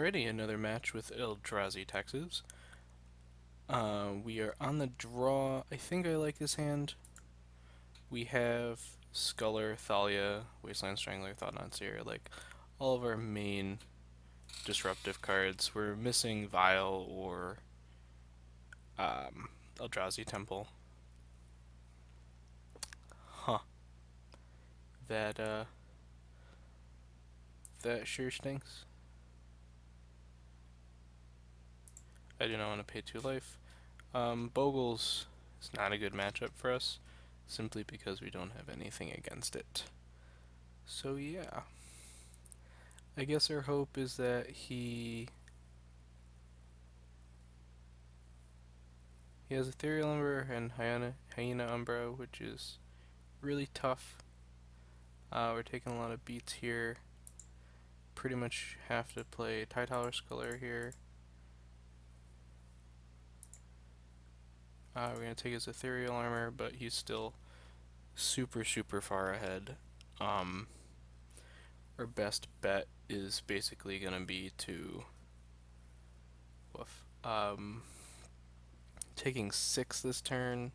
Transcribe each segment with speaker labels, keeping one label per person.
Speaker 1: Alrighty, another match with Eldrazi, Texas. We are on the draw. I think I like this hand. We have Sculler, Thalia, Wasteland Strangler, Thought-Knot Seer, like all of our main disruptive cards. We're missing Vial or Eldrazi Temple. Huh. That that sure stinks. I do not want to pay 2 life. Bogles is not a good matchup for us, simply because we don't have anything against it. So yeah, I guess our hope is that he has Ethereal Umber and Hyena Umbra, which is really tough. We're taking a lot of beats here. Pretty much have to play Tower Sculler here. We're going to take his Ethereal Armor, but he's still super far ahead. Our best bet is basically going to be to taking 6 this turn,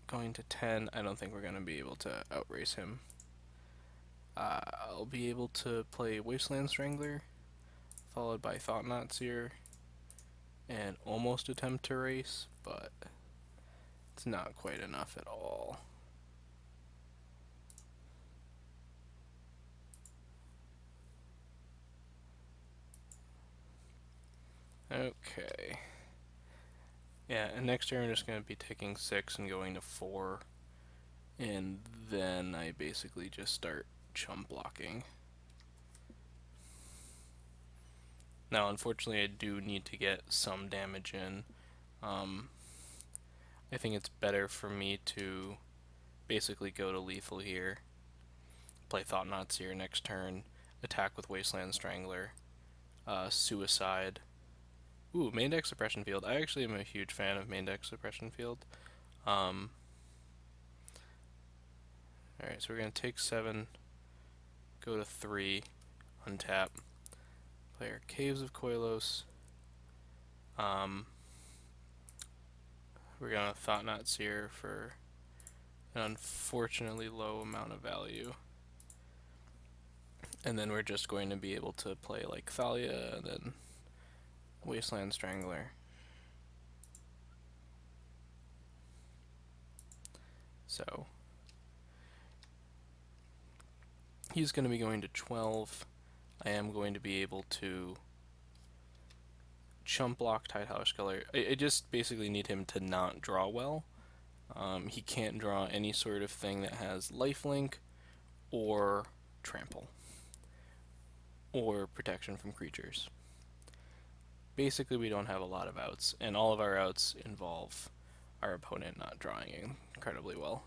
Speaker 1: going to 10. I don't think we're going to be able to outrace him. I'll be able to play Wasteland Strangler, followed by Thought-Knot Seer, and almost attempt to race, but it's not quite enough at all. Okay. Yeah, and next turn I'm just going to be taking 6 and going to 4, and then I basically just start chump blocking. Now, unfortunately, I do need to get some damage in. I think it's better for me to basically go to lethal here, play Thought-Knot Seer next turn, attack with Wasteland Strangler, Suicide. Ooh, main deck Suppression Field. I actually am a huge fan of main deck Suppression Field. Alright, so we're going to take 7, go to 3, untap, play our Caves of Koilos. We're going to Thought-Knot Seer for an unfortunately low amount of value. And then we're just going to be able to play like Thalia and then Wasteland Strangler. So he's going to be going to 12. I am going to be able to chump block Tower Sculler. I just basically need him to not draw well. He can't draw any sort of thing that has lifelink or trample or protection from creatures. Basically, we don't have a lot of outs, and all of our outs involve our opponent not drawing incredibly well.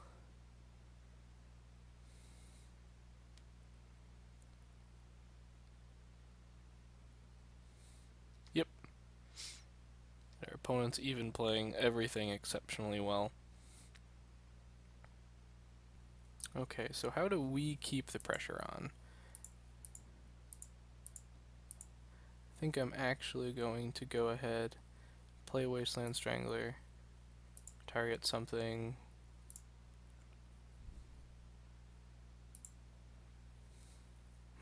Speaker 1: Yep. Our opponent's even playing everything exceptionally well. Okay, so how do we keep the pressure on? I think I'm actually going to go ahead, play Wasteland Strangler, target something.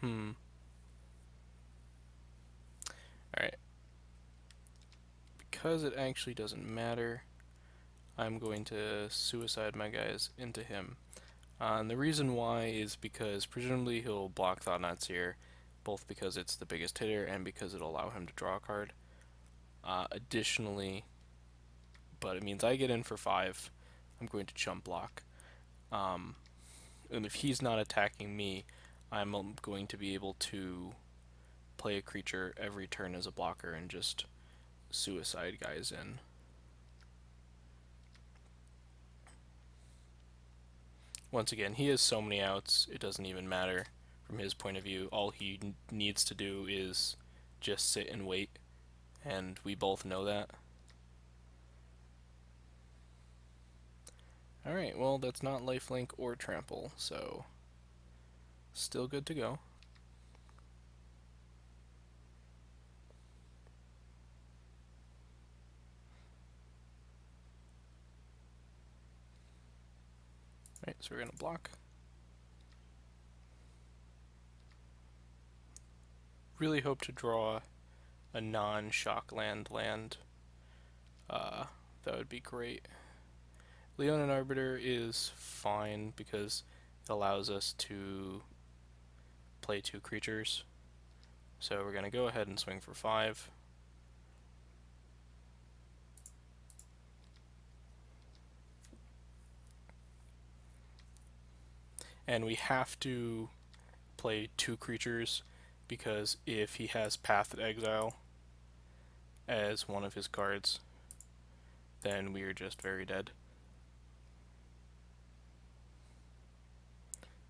Speaker 1: Alright. Because it actually doesn't matter, I'm going to suicide my guys into him. And the reason why is because presumably he'll block Thought-Knot Seer, both because it's the biggest hitter and because it'll allow him to draw a card. Additionally, but it means I get in for 5, I'm going to chump block. And if he's not attacking me, I'm going to be able to play a creature every turn as a blocker and just suicide guys in. Once again, he has so many outs, it doesn't even matter from his point of view. All he needs to do is just sit and wait, and we both know that. Alright, well, that's not lifelink or trample, so still good to go. Right, so we're going to block. Really hope to draw a non-shock land. That would be great. Leonin Arbiter is fine because it allows us to play 2 creatures. So we're going to go ahead and swing for 5. And we have to play 2 creatures because if he has Path to Exile as one of his cards, then we are just very dead.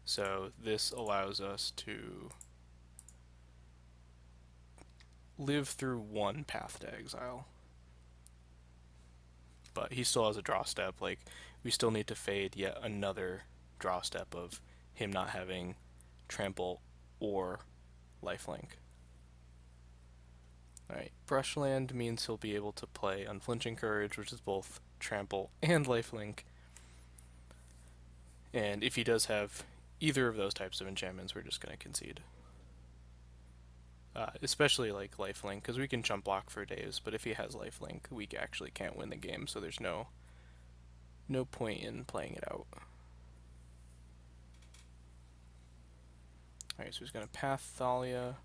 Speaker 1: So this allows us to live through 1 Path to Exile. But he still has a draw step. Like, we still need to fade yet another draw step of him not having trample or lifelink. Alright, Brushland means he'll be able to play Unflinching Courage, which is both trample and lifelink. And if he does have either of those types of enchantments, we're just going to concede. Especially like lifelink, because we can jump block for days, but if he has lifelink, we actually can't win the game, so there's no point in playing it out. Alright, so he's going to Path Thalia.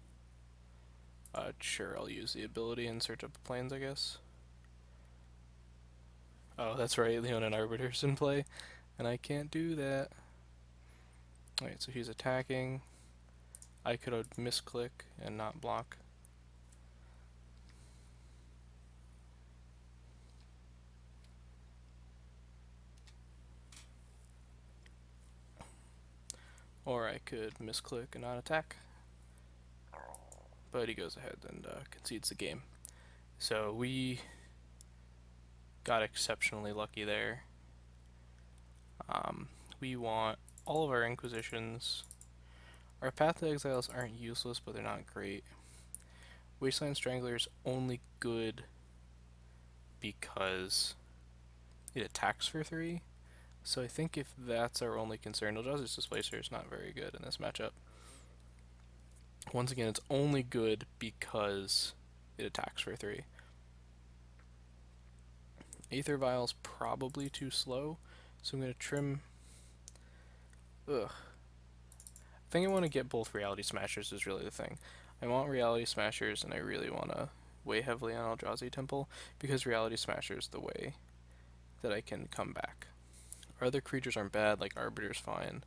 Speaker 1: Sure, I'll use the ability and search up the planes, I guess. Oh, that's right, Leonin Arbiter's in play, and I can't do that. Alright, so he's attacking. I could have misclick and not block. Or I could misclick and not attack. But he goes ahead and concedes the game. So we got exceptionally lucky there. We want all of our Inquisitions. Our Path to Exiles aren't useless, but they're not great. Wasteland Strangler's only good because it attacks for 3. So I think if that's our only concern, Eldrazi's Displacer is not very good in this matchup. Once again, it's only good because it attacks for 3. Aether Vial's probably too slow, so I'm going to trim... Ugh. I think I want to get both Reality Smashers is really the thing. I want Reality Smashers, and I really want to weigh heavily on Eldrazi Temple, because Reality Smashers is the way that I can come back. Our other creatures aren't bad, like Arbiter's fine.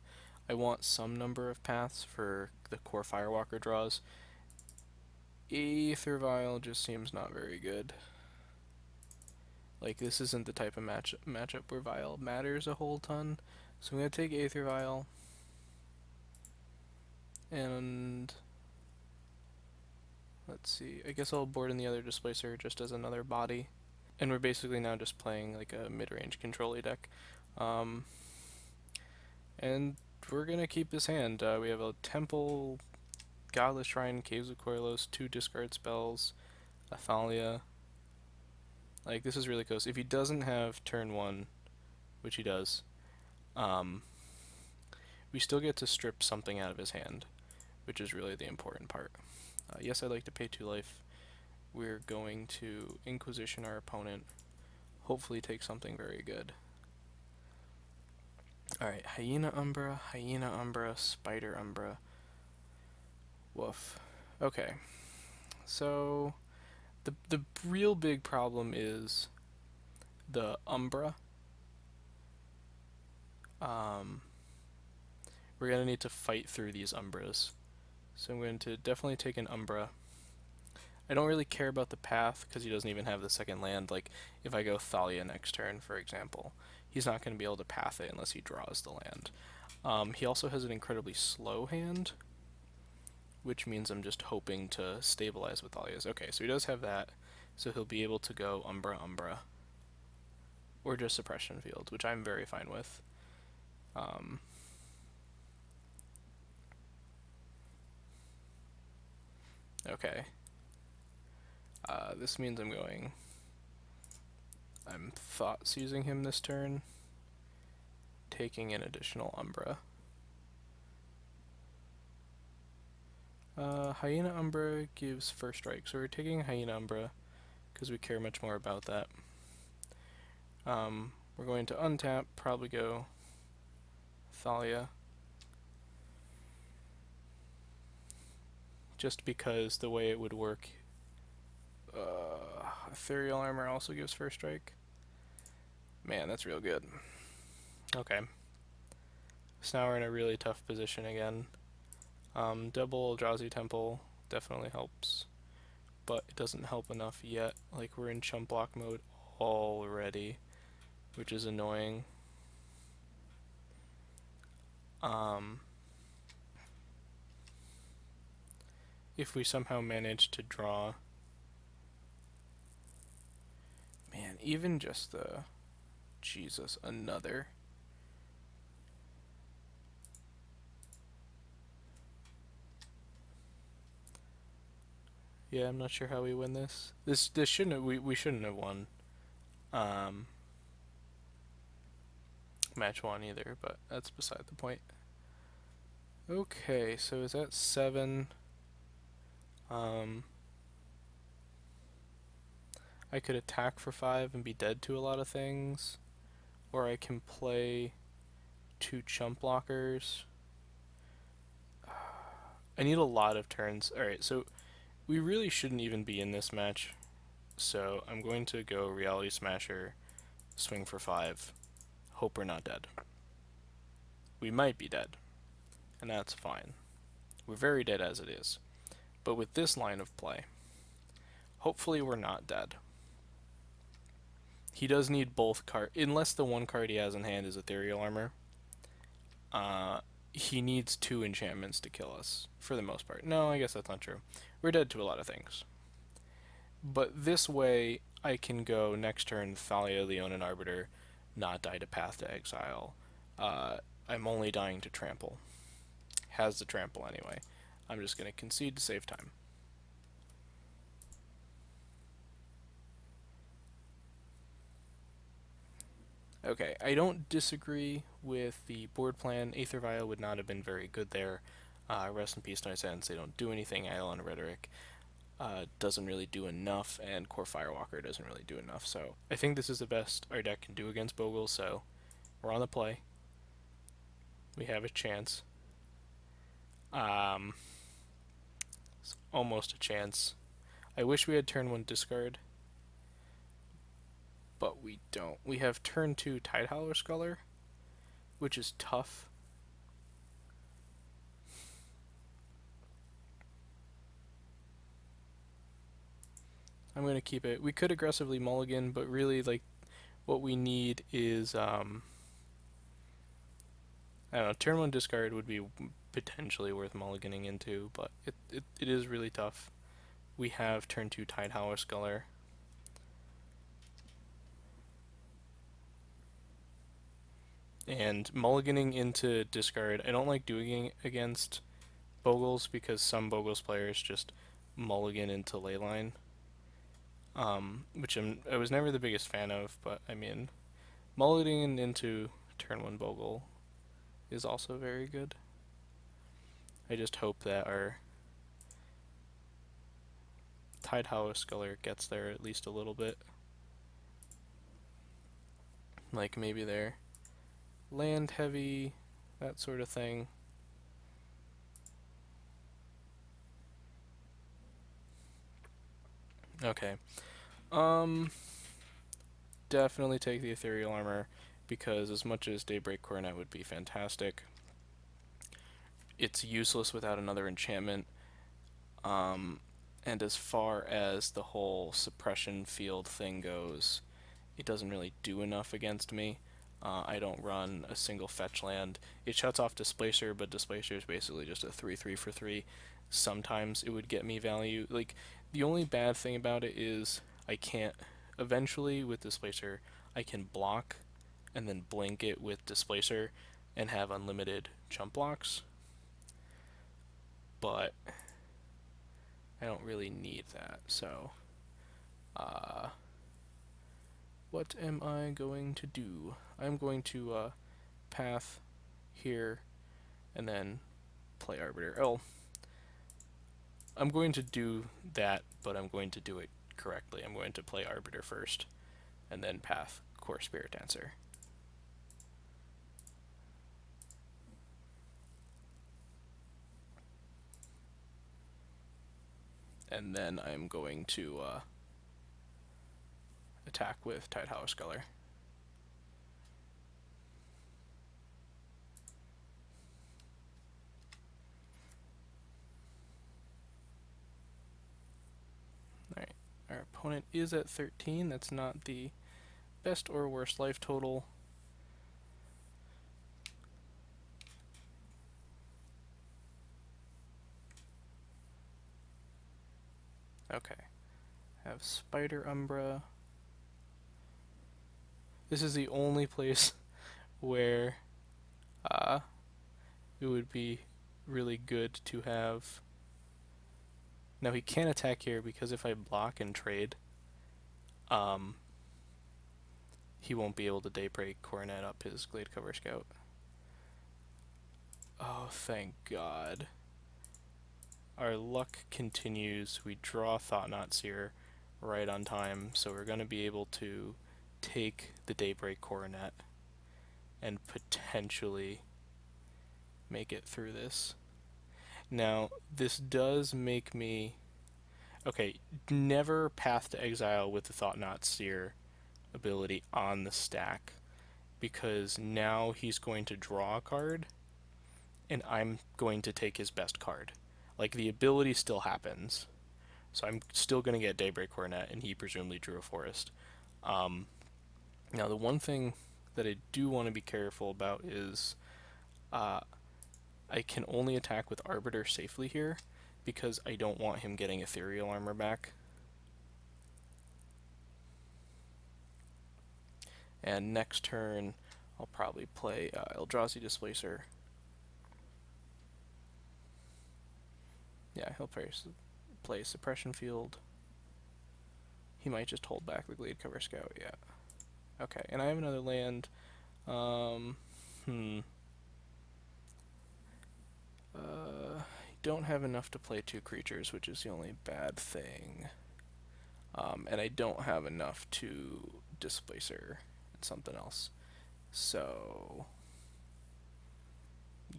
Speaker 1: I want some number of paths for the core Firewalker draws. Aether Vial just seems not very good. Like, this isn't the type of matchup where Vial matters a whole ton. So I'm going to take Aether Vial. And let's see, I guess I'll board in the other Displacer just as another body. And we're basically now just playing like a mid-range control-y deck. And we're going to keep this hand. We have a Temple, Godless Shrine, Caves of Koilos, 2 discard spells, Athalia. Like, this is really close. If he doesn't have turn 1, which he does, we still get to strip something out of his hand, which is really the important part. Yes, I'd like to pay 2 life. We're going to Inquisition our opponent, hopefully take something very good. Alright, Hyena Umbra, Spider Umbra. Woof. Okay. So, the real big problem is the Umbra. We're going to need to fight through these Umbras. So I'm going to definitely take an Umbra. I don't really care about the path because he doesn't even have the second land. Like, if I go Thalia next turn, for example, he's not going to be able to path it unless he draws the land. He also has an incredibly slow hand, which means I'm just hoping to stabilize with Thalia's. Okay, so he does have that, so he'll be able to go Umbra, or just Suppression Field, which I'm very fine with. Okay. This means I'm thought seizing him this turn. taking an additional Umbra. Hyena Umbra gives first strike, so we're taking Hyena Umbra because we care much more about that. We're going to untap, probably go Thalia. Just because the way it would work, Ethereal Armor also gives first strike. Man, that's real good. Okay. So now we're in a really tough position again. Double Eldrazi Temple definitely helps, but it doesn't help enough yet. Like, we're in chump block mode already, which is annoying. If we somehow manage to draw... Man, even just the... Jesus, another... Yeah, I'm not sure how we win this. This shouldn't have, we shouldn't have won match 1 either, but that's beside the point. Okay, so is that 7? I could attack for 5 and be dead to a lot of things, or I can play 2 chump blockers. I need a lot of turns. Alright, so we really shouldn't even be in this match, so I'm going to go Reality Smasher, swing for 5, hope we're not dead. We might be dead, and that's fine. We're very dead as it is. But with this line of play, hopefully we're not dead. He does need both cards, unless the one card he has in hand is Ethereal Armor. He needs 2 enchantments to kill us, for the most part. No, I guess that's not true. We're dead to a lot of things. But this way, I can go next turn Thalia, Leonin Arbiter, not die to Path to Exile. I'm only dying to Trample. Has the Trample anyway. I'm just going to concede to save time. Okay, I don't disagree with the board plan. Aether Vial would not have been very good there. Rest in Peace, Nice Ends. They don't do anything. Eidolon Rhetoric doesn't really do enough, and Core Firewalker doesn't really do enough. So I think this is the best our deck can do against Bogles, so we're on the play. We have a chance. It's almost a chance. I wish we had turn 1 discard, but we don't. We have turn 2 Tidehowler Sculler, which is tough. I'm going to keep it. We could aggressively mulligan, but really, like, what we need is, I don't know, turn 1 discard would be potentially worth mulliganing into, but it is really tough. We have turn 2 Tidehowler Sculler. And mulliganing into discard, I don't like doing it against Bogles because some Bogles players just mulligan into Leyline, which I was never the biggest fan of, but I mean, mulliganing into turn 1 Bogle is also very good. I just hope that our Tidehowler Sculler gets there at least a little bit. Like maybe they're land heavy, that sort of thing. Okay. Definitely take the Ethereal Armor, because as much as Daybreak Coronet would be fantastic, it's useless without another enchantment. And as far as the whole suppression field thing goes, it doesn't really do enough against me. I don't run a single fetch land. It shuts off Displacer, but Displacer is basically just a 3/3 for 3. Sometimes it would get me value. Like, the only bad thing about it is I can't... Eventually, with Displacer, I can block and then blink it with Displacer and have unlimited chump blocks. But I don't really need that, so... what am I going to do? I'm going to path here, and then play Arbiter. Oh, I'm going to do that, but I'm going to do it correctly. I'm going to play Arbiter first, and then path Core Spirit Dancer. And then I'm going to attack with Tidehollow Sculler. Alright, our opponent is at 13. That's not the best or worst life total. Okay, have Spider Umbra. This is the only place where it would be really good to have. Now he can't attack here because if I block and trade, he won't be able to Daybreak Coronet up his Gladecover Scout. Oh, thank God. Our luck continues. We draw Thought-Knot Seer right on time, so we're going to be able to take the Daybreak Coronet and potentially make it through this. Now, this does make me... Okay, never Path to Exile with the Thought-Knot Seer ability on the stack, because now he's going to draw a card, and I'm going to take his best card. Like, the ability still happens, so I'm still going to get Daybreak Coronet, and he presumably drew a forest. Now, the one thing that I do want to be careful about is I can only attack with Arbiter safely here, because I don't want him getting Ethereal Armor back. And next turn, I'll probably play Eldrazi Displacer. Yeah, he'll play Suppression Field. He might just hold back the Gladecover Scout, yeah. Okay, and I have another land. I don't have enough to play 2 creatures, which is the only bad thing. And I don't have enough to Displacer and something else. So,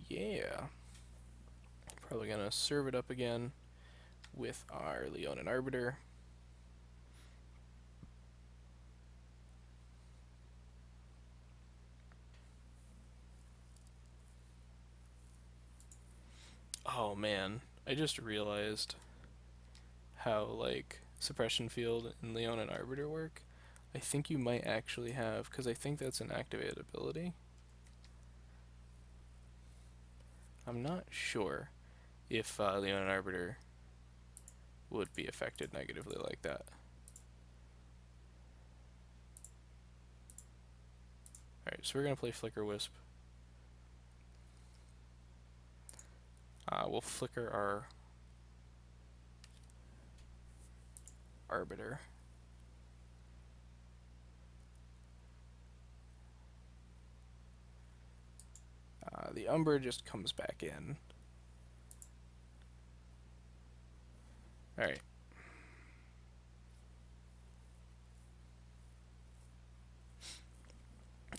Speaker 1: yeah. Probably gonna serve it up again with our Leonin Arbiter. Oh man, I just realized how, like, Suppression Field and Leonin Arbiter work. I think you might actually have, because I think that's an activated ability. I'm not sure if Leonin Arbiter would be affected negatively like that. Alright, so we're going to play Flicker Wisp. We'll flicker our Arbiter. The Umbra just comes back in. Alright.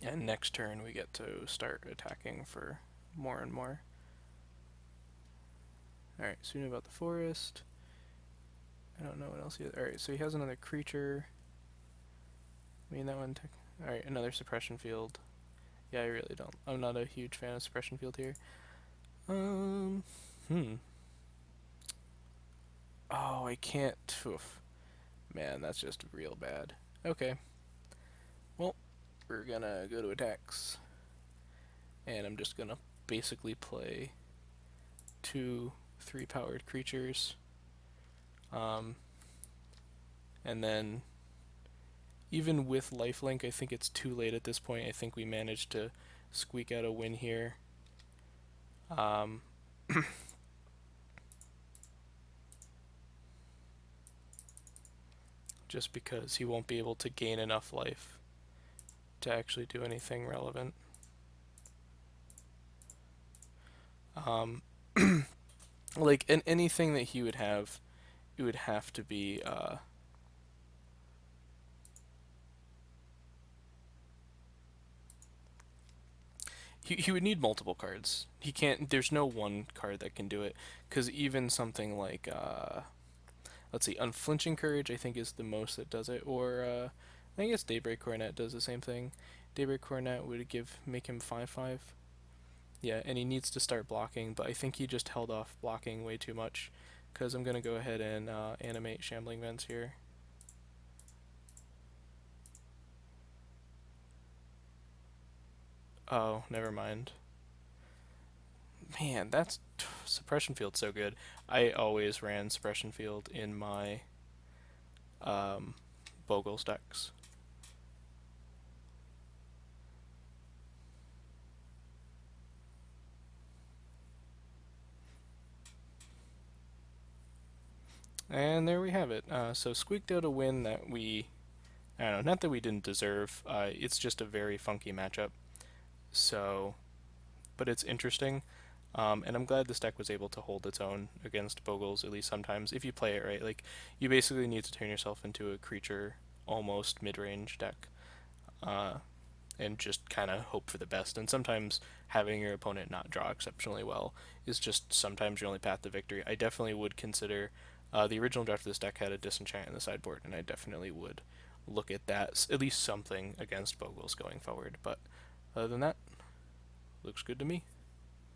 Speaker 1: And next turn we get to start attacking for more and more. Alright, so we know about the forest. I don't know what else he has. Alright, so he has another creature. I mean, that one... Alright, another Suppression Field. Yeah, I really don't. I'm not a huge fan of Suppression Field here. Oh, I can't... Oof. Man, that's just real bad. Okay. Well, we're gonna go to attacks. And I'm just gonna basically play 2 3-powered creatures. And then, even with lifelink, I think it's too late at this point. I think we managed to squeak out a win here. Just because he won't be able to gain enough life to actually do anything relevant. Um, like anything that he would have, it would have to be he would need multiple cards. He can't. There's no one card that can do it because even something like let's see, unflinching courage I think is the most that does it, or I guess Daybreak Coronet does the same thing. Daybreak Coronet would make him 5/5. Yeah, and he needs to start blocking, but I think he just held off blocking way too much because I'm gonna go ahead and animate Shambling Vents here. Oh, never mind. Man, that's Suppression Field's so good. I always ran Suppression Field in my um, Bogles decks. And there we have it. So squeaked out a win that I don't know, not that we didn't deserve. It's just a very funky matchup. So, but it's interesting. And I'm glad this deck was able to hold its own against Bogles, at least sometimes, if you play it right. Like, you basically need to turn yourself into a creature almost mid-range deck. Uh, and just kind of hope for the best. And sometimes having your opponent not draw exceptionally well is just sometimes your only path to victory. I definitely would consider the original draft of this deck had a disenchant in the sideboard, and I definitely would look at that, at least something against Bogles going forward. But other than that, looks good to me.